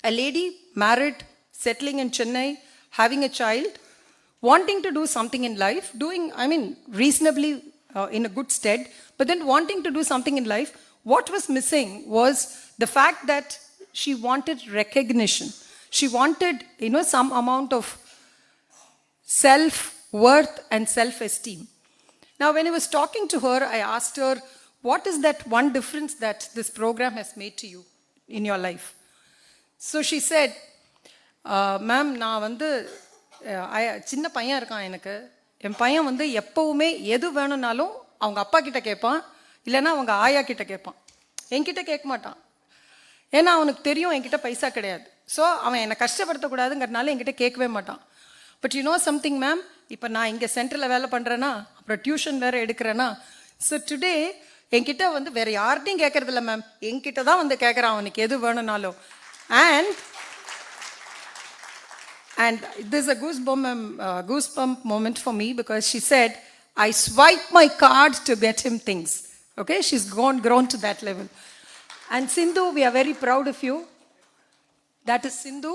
A lady married, settling in Chennai, having a child, wanting to do something in life, reasonably in a good stead, but then wanting to do something in life. What was missing was the fact that she wanted recognition. She wanted, some amount of self-worth and self-esteem. Now, when I was talking to her, I asked her, what is that one difference that this program has made to you in your life? So she said, ma'am நான் சின்ன பையன் இருக்கான் எனக்கு. என் பையன் எப்போவுமே எது வேணும்னாலும் அவங்க அப்பா கிட்ட கேட்பான், இல்லைன்னா அவங்க ஆயா கிட்ட கேட்பான். என்கிட்ட கேட்க மாட்டான். ஏன்னா அவனுக்கு தெரியும் என்கிட்ட பைசா கிடையாது. ஸோ அவன் என்னை கஷ்டப்படுத்தக்கூடாதுங்கிறதுனால என்கிட்ட கேட்கவே மாட்டான். But you know something ma'am, இப்போ நான் இங்கே சென்டரில் வேலை பண்ணுறேன்னா, அப்புறம் டியூஷன் வேறு எடுக்கிறேன்னா, ஸோ டுடே என்கிட்ட வேறு யார்கிட்டையும் கேட்கறதில்ல மேம், என்கிட்ட தான் கேட்குறான் அவனுக்கு எது வேணும்னாலும். And this is a goosebump moment for me, because she said, I swipe my card to get him things. Okay, she's grown to that level. And Sindhu, we are very proud of you. That is Sindhu.